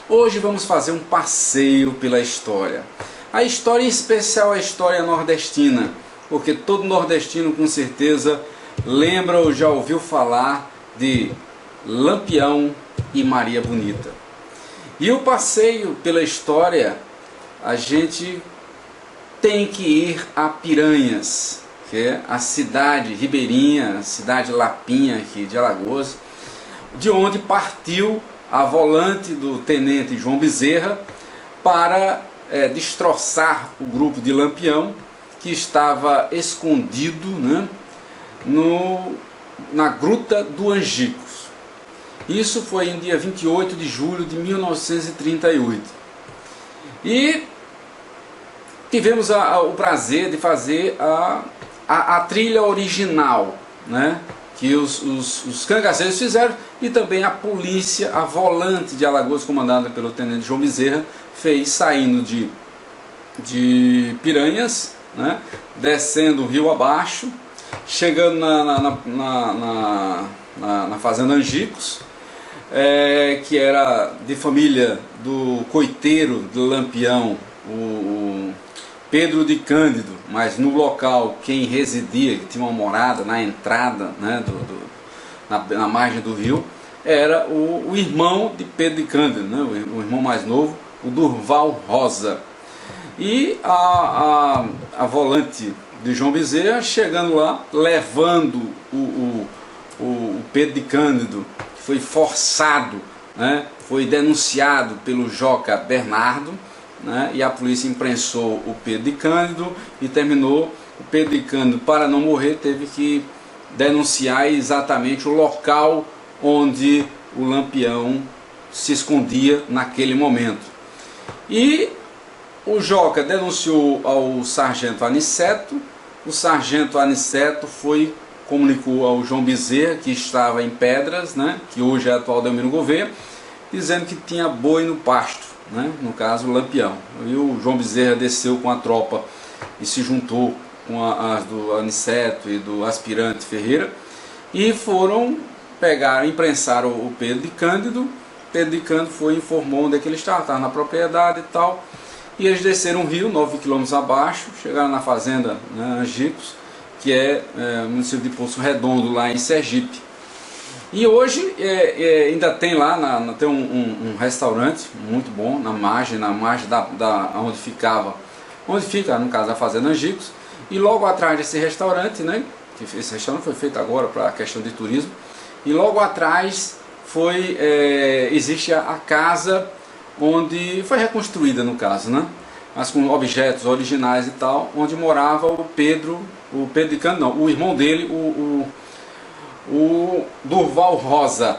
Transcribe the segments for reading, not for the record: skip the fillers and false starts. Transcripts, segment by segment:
Hoje vamos fazer um passeio pela história. A história em especial a história nordestina, porque todo nordestino com certeza lembra ou já ouviu falar de Lampião e Maria Bonita. E o passeio pela história, a gente tem que ir a Piranhas, que é a cidade ribeirinha, a cidade Lapinha aqui de Alagoas, de onde partiu a volante do tenente João Bezerra para destroçar o grupo de Lampião, que estava escondido, né, na Gruta do Angicos. Isso foi em dia 28 de julho de 1938. E tivemos o prazer de fazer a trilha original, né, que os cangaceiros fizeram, e também a polícia, a volante de Alagoas, comandada pelo tenente João Bezerra, fez saindo de Piranhas, né, descendo o rio abaixo, chegando na fazenda Angicos, que era de família do coiteiro do Lampião, o Pedro de Cândido, mas no local quem residia, que tinha uma morada na entrada, né, na margem do rio, era o irmão de Pedro de Cândido, né, o irmão mais novo, o Durval Rosa. E a volante de João Bezerra chegando lá, levando o Pedro de Cândido, que foi forçado, né, foi denunciado pelo Joca Bernardo, né, e a polícia imprensou o Pedro de Cândido e terminou. O Pedro de Cândido, para não morrer, teve que denunciar exatamente o local onde o Lampião se escondia naquele momento. E o Joca denunciou ao sargento Aniceto. O sargento Aniceto comunicou ao João Bezerra, que estava em Pedras, né, que hoje é a atual Delmiro Gouveia, dizendo que tinha boi no pasto, né, no caso o Lampião. E o João Bezerra desceu com a tropa e se juntou com as do Aniceto e do aspirante Ferreira, e imprensaram o Pedro de Cândido. Pedro de Cândido informou onde é que ele estava na propriedade e tal, e eles desceram o rio 9 km abaixo, chegaram na fazenda, né, Angicos, que é o município de Poço Redondo, lá em Sergipe. E hoje ainda tem lá, tem um restaurante muito bom na margem onde fica, no caso, a fazenda Angicos. E logo atrás desse restaurante, né, que esse restaurante foi feito agora para a questão de turismo, e logo atrás existe a casa onde foi reconstruída, no caso, né, mas com objetos originais e tal, onde morava o Pedro de Cândido, não, o irmão dele, o Durval Rosa.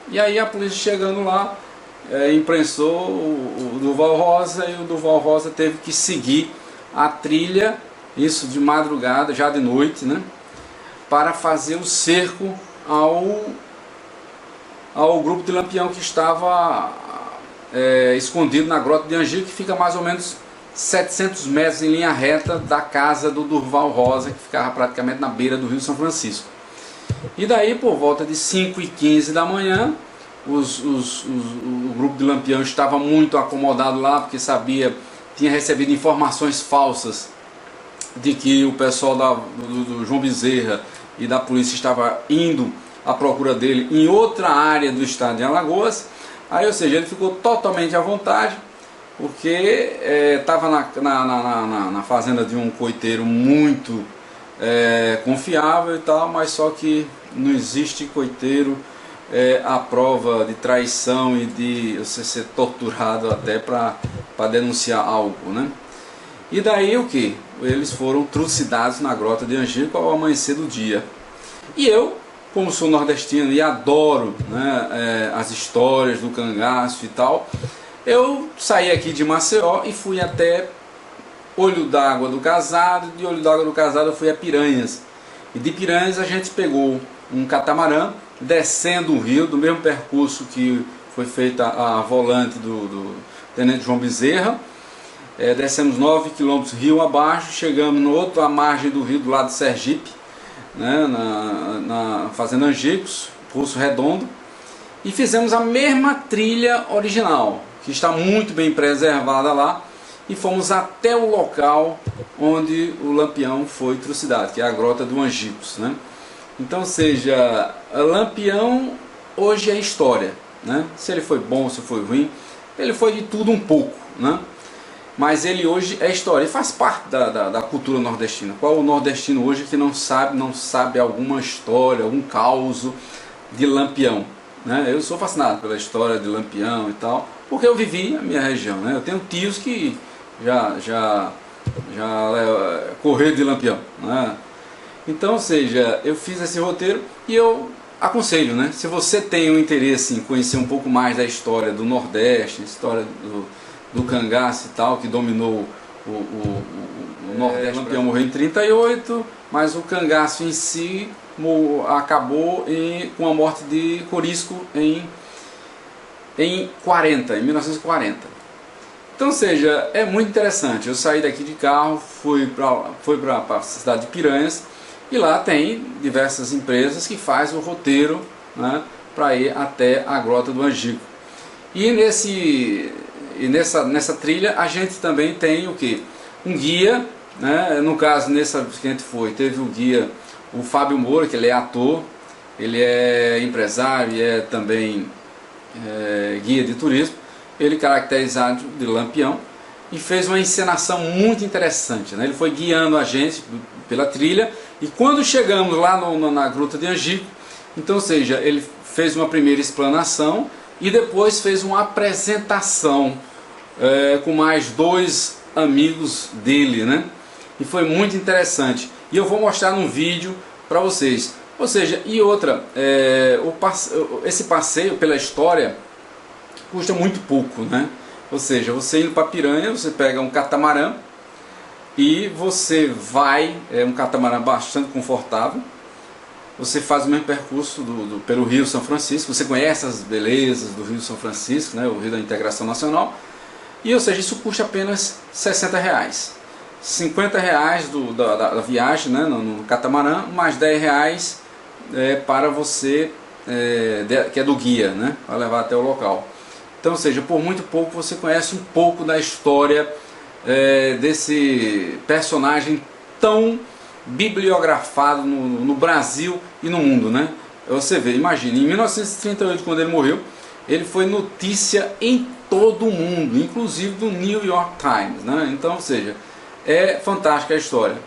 E aí a polícia chegando lá, imprensou o Durval Rosa, e o Durval Rosa teve que seguir a trilha, isso de madrugada, já de noite, né, para fazer o cerco ao grupo de Lampião, que estava escondido na Grota de Angicos, que fica mais ou menos 700 metros em linha reta da casa do Durval Rosa, que ficava praticamente na beira do Rio São Francisco. E daí, por volta de 5h15 da manhã, o grupo de Lampião estava muito acomodado lá, porque tinha recebido informações falsas de que o pessoal do João Bezerra e da polícia estava indo à procura dele em outra área do estado de Alagoas. Aí, ou seja, ele ficou totalmente à vontade, porque estava na fazenda de um coiteiro muito confiável e tal, mas só que não existe coiteiro à prova de traição e de você ser torturado até para denunciar algo, né? E daí o que? Eles foram trucidados na Grota de Angicos ao amanhecer do dia. E eu, como sou nordestino e adoro, né, as histórias do cangaço e tal, eu saí aqui de Maceió e fui até Olho d'Água do Casado. De Olho d'Água do Casado eu fui a Piranhas, e de Piranhas a gente pegou um catamarã descendo o rio, do mesmo percurso que foi feita a volante do tenente João Bezerra. Descemos 9 km rio abaixo, chegamos no outra margem do rio, do lado de Sergipe, né, na fazenda Angicos, Poço Redondo. e fizemos a mesma trilha original, que está muito bem preservada lá, e fomos até o local onde o Lampião foi trucidado, que é a Grota do Angicos, né? Então, ou seja, Lampião hoje é história, né? Se ele foi bom, se foi ruim, ele foi de tudo um pouco, né? Mas ele hoje é história e faz parte da cultura nordestina. Qual é o nordestino hoje que não sabe alguma história, algum caos de Lampião, né? Eu sou fascinado pela história de Lampião e tal, porque eu vivi a minha região, né? Eu tenho tios que já correram de Lampião, né? Então, ou seja, eu fiz esse roteiro e eu aconselho, né? Se você tem um interesse em conhecer um pouco mais da história do Nordeste, história do cangaço e tal, que dominou o Nordeste. Lampião morreu em 38, mas o cangaço em si acabou com a morte de Corisco em 1940. Então, ou seja, é muito interessante. Eu saí daqui de carro, fui para a cidade de Piranhas, e lá tem diversas empresas que fazem o roteiro, né, para ir até a Grota do Angico. E nessa trilha a gente também tem o que? Um guia, né? No caso, nessa que a gente teve o guia, o Fábio Moura, que ele é ator, ele é empresário e é também guia de turismo. Ele caracterizado de Lampião e fez uma encenação muito interessante, né? Ele foi guiando a gente pela trilha, e quando chegamos lá na Gruta de Angico, então, ou seja, ele fez uma primeira explanação e depois fez uma apresentação com mais 2 amigos dele, né? E foi muito interessante. E eu vou mostrar num vídeo para vocês. Ou seja, e outra, esse passeio pela história custa muito pouco, né? Ou seja, você indo para Piranha, você pega um catamarã e você vai, um catamarã bastante confortável, você faz o mesmo percurso pelo Rio São Francisco, você conhece as belezas do Rio São Francisco, né? O Rio da Integração Nacional, e ou seja, isso custa apenas R$60. R$50 da viagem, né, no catamarã, mais R$10 para você, que é do guia, né, para levar até o local. Então, ou seja, por muito pouco você conhece um pouco da história desse personagem tão bibliografado no Brasil e no mundo, né? Você vê, imagine, em 1938, quando ele morreu, ele foi notícia em todo o mundo, inclusive do New York Times, né? Então, ou seja, é fantástica a história.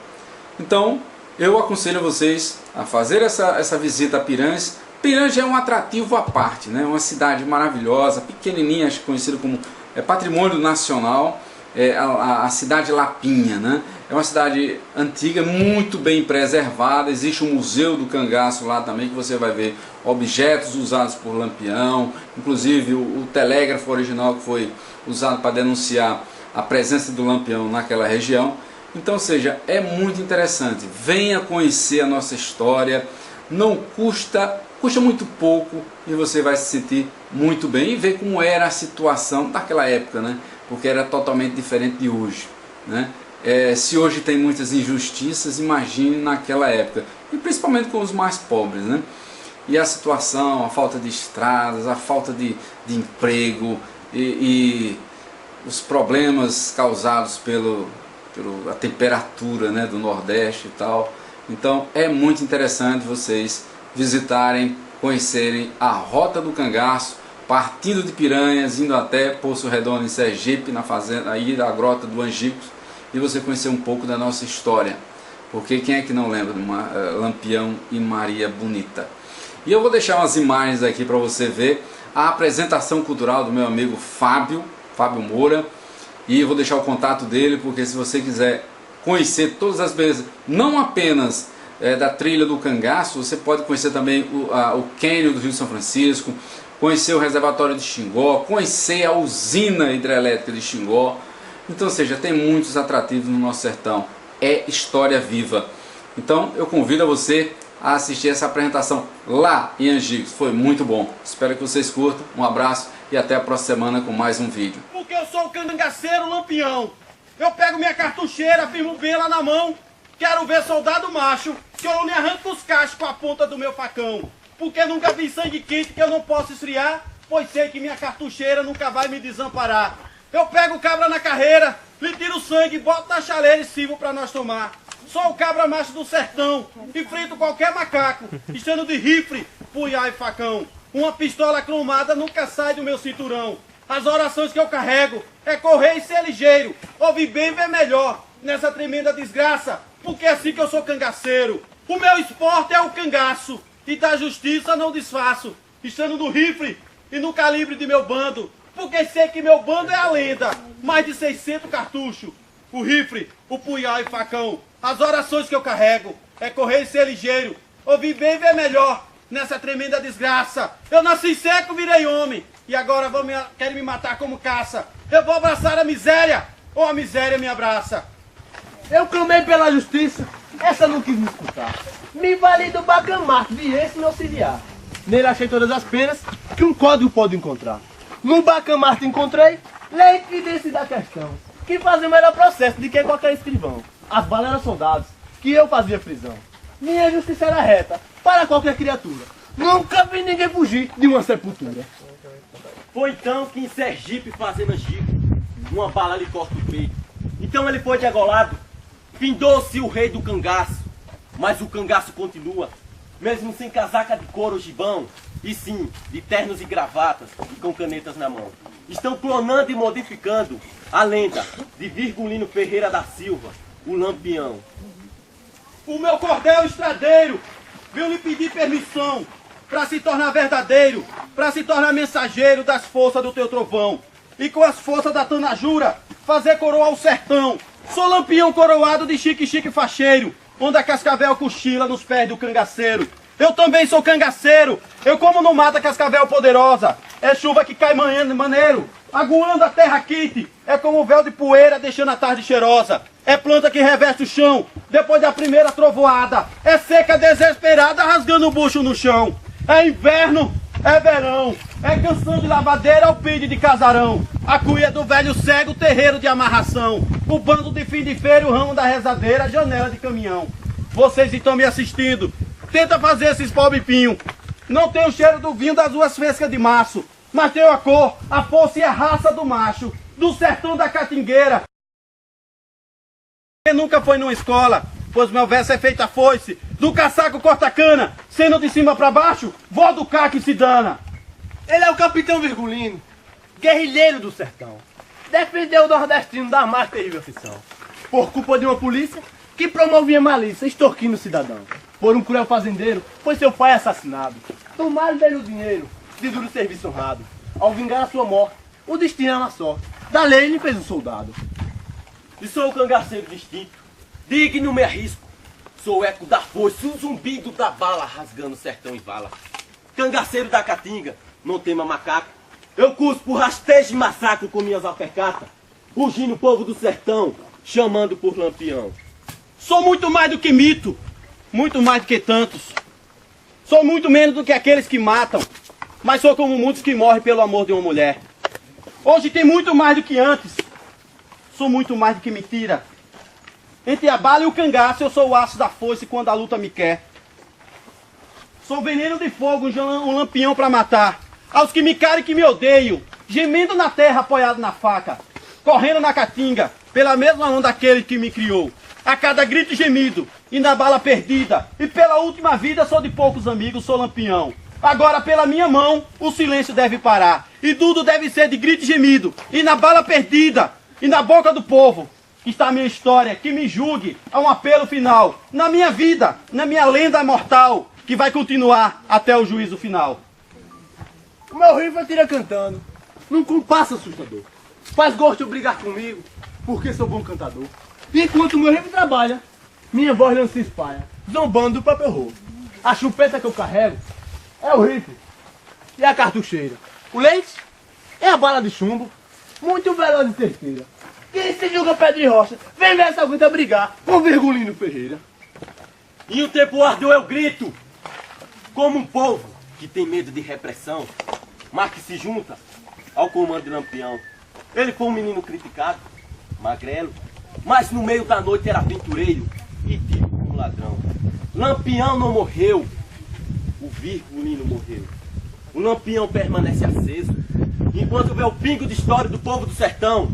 Então, eu aconselho vocês a fazer essa visita a Piranhas. Piranhas é um atrativo à parte, né? Uma cidade maravilhosa, pequenininha, acho que conhecida como patrimônio nacional, a cidade Lapinha, né? É uma cidade antiga, muito bem preservada. Existe um museu do cangaço lá também, que você vai ver objetos usados por Lampião, inclusive o telégrafo original que foi usado para denunciar a presença do Lampião naquela região. Então, ou seja, é muito interessante. Venha conhecer a nossa história, não custa muito pouco e você vai se sentir muito bem e ver como era a situação daquela época, né? Porque era totalmente diferente de hoje, né? Se hoje tem muitas injustiças, imagine naquela época, e principalmente com os mais pobres, né? E a situação, a falta de estradas, a falta de emprego e os problemas causados pela temperatura, né, do Nordeste e tal. Então é muito interessante vocês visitarem, conhecerem a Rota do Cangaço, partindo de Piranhas, indo até Poço Redondo em Sergipe, na fazenda aí da Grota do Angicos, e você conhecer um pouco da nossa história, porque quem é que não lembra de Lampião e Maria Bonita? E eu vou deixar umas imagens aqui para você ver a apresentação cultural do meu amigo Fábio Moura, e eu vou deixar o contato dele, porque se você quiser conhecer todas as belezas, não apenas da trilha do cangaço, você pode conhecer também o cânion do Rio São Francisco, conhecer o reservatório de Xingó, conhecer a usina hidrelétrica de Xingó. Então, ou seja, tem muitos atrativos no nosso sertão, é história viva. Então eu convido a você a assistir essa apresentação lá em Angicos, foi muito bom. Espero que vocês curtam, um abraço e até a próxima semana com mais um vídeo. Porque eu sou o cangaceiro Lampião, eu pego minha cartucheira, firmo bem lá na mão, quero ver soldado macho, que eu não me arranco os cachos com a ponta do meu facão. porque nunca vi sangue quente que eu não posso esfriar, pois sei que minha cartucheira nunca vai me desamparar. Eu pego o cabra na carreira, lhe tiro o sangue, boto na chaleira e sirvo pra nós tomar. Sou o cabra macho do sertão, enfrento qualquer macaco, estando de rifle, punhal e facão. Uma pistola cromada nunca sai do meu cinturão. As orações que eu carrego é correr e ser ligeiro, ouvir bem e ver melhor nessa tremenda desgraça, porque é assim que eu sou cangaceiro. O meu esporte é o cangaço, e da justiça não disfarço, estando no rifle e no calibre de meu bando, porque sei que meu bando é a lenda, mais de 600 cartuchos. O rifle, o punhal e facão, as orações que eu carrego é correr e ser ligeiro, ouvir bem e ver melhor nessa tremenda desgraça. Eu nasci seco, virei homem, e agora querem me matar como caça. Eu vou abraçar a miséria, ou a miséria me abraça. Eu clamei pela justiça, essa não quis me escutar. Me vali do bacamarte, vi esse me auxiliar. Nele achei todas as penas que um código pode encontrar. No bacamarte encontrei lei que decide a questão, que fazia o melhor processo de que qualquer escrivão. As balas eram soldados, que eu fazia prisão. Minha justiça era reta, para qualquer criatura. Nunca vi ninguém fugir de uma sepultura. Foi então que em Sergipe, fazendo Gico, uma bala lhe corta o peito. Então ele foi degolado, findou-se o rei do cangaço. Mas o cangaço continua, mesmo sem casaca de couro ou gibão, e sim, de ternos e gravatas, e com canetas na mão. Estão clonando e modificando a lenda de Virgulino Ferreira da Silva, o Lampião. O meu cordel estradeiro veio lhe pedir permissão para se tornar verdadeiro, para se tornar mensageiro das forças do teu trovão. E com as forças da Tanajura, fazer coroar o sertão. Sou Lampião coroado de chique facheiro, onde a cascavel cochila nos pés do cangaceiro. Eu também sou cangaceiro, eu como não mata cascavel poderosa. É chuva que cai maneiro, aguando a terra quente. É como um véu de poeira deixando a tarde cheirosa. É planta que reveste o chão, depois da primeira trovoada. É seca desesperada, rasgando o bucho no chão. É inverno, é verão, é canção de lavadeira ao pide de casarão. A cuia do velho cego, terreiro de amarração. O bando de fim de feira, o ramo da rezadeira, janela de caminhão. Vocês estão me assistindo, tenta fazer esses pobre pinho. Não tem o cheiro do vinho das ruas frescas de março, mas tem a cor, a força e a raça do macho, do sertão da catingueira. Quem nunca foi numa escola, pois meu verso é feito a foice, do caçaco corta-cana, sendo de cima pra baixo, vó do caco e se dana. Ele é o capitão Virgulino, guerrilheiro do sertão. Defendeu o nordestino da mais terrível aflição, por culpa de uma polícia que promovia malícia, extorquindo o cidadão. Por um cruel fazendeiro, foi seu pai assassinado. Tomaram dele o dinheiro, de duro serviço honrado. Ao vingar a sua morte, o destino é uma sorte. Da lei ele fez um soldado. E sou o cangaceiro distinto, digno me arrisco. Sou o eco da foice, o zumbido da bala, rasgando sertão e vala. Cangaceiro da caatinga, não tema macaco. Eu cuspo rastejo e massacro com minhas alpercatas, rugindo o povo do sertão, chamando por Lampião. Sou muito mais do que mito, muito mais do que tantos. Sou muito menos do que aqueles que matam, mas sou como muitos que morrem pelo amor de uma mulher. Hoje tem muito mais do que antes, sou muito mais do que mentira. Entre a bala e o cangaço eu sou o aço da foice quando a luta me quer. Sou veneno de fogo, um lampião pra matar. Aos que me querem e que me odeiam, gemendo na terra apoiado na faca, correndo na caatinga, pela mesma mão daquele que me criou. A cada grito e gemido, e na bala perdida, e pela última vida sou de poucos amigos, sou lampião. Agora pela minha mão o silêncio deve parar, e tudo deve ser de grito e gemido, e na bala perdida, e na boca do povo, que está a minha história, que me julgue a um apelo final, na minha vida, na minha lenda mortal, que vai continuar até o juízo final. O meu rifle atira cantando, num compasso assustador. Faz gosto de brigar comigo, porque sou bom cantador. Enquanto o meu rifle trabalha, minha voz não se espalha, zombando do próprio horror. A chupeta que eu carrego é o rifle e a cartucheira. O leite é a bala de chumbo, muito veloz e certeira. Quem se julga pé de rocha, vem ver se aguenta brigar com Virgulino Ferreira. E o tempo ardeu, eu grito, como um povo que tem medo de repressão, mas que se junta ao comando de Lampião. Ele foi um menino criticado, magrelo, mas no meio da noite era aventureiro e tipo como ladrão. Lampião não morreu, o Virgulino morreu. O lampião permanece aceso. Enquanto vê o pingo de história do povo do sertão,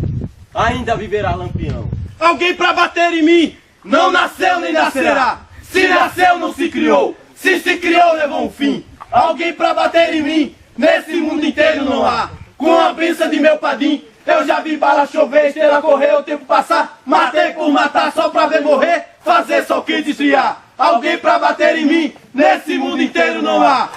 ainda viverá Lampião. Alguém pra bater em mim não nasceu nem nascerá. Se nasceu, não se criou. Se criou, levou um fim. Alguém pra bater em mim nesse mundo inteiro não há. Com a benção de meu padim, eu já vi bala chover, estrela correr, o tempo passar. Matei por matar só pra ver morrer, fazer só quem desviar. Alguém pra bater em mim nesse mundo inteiro não há.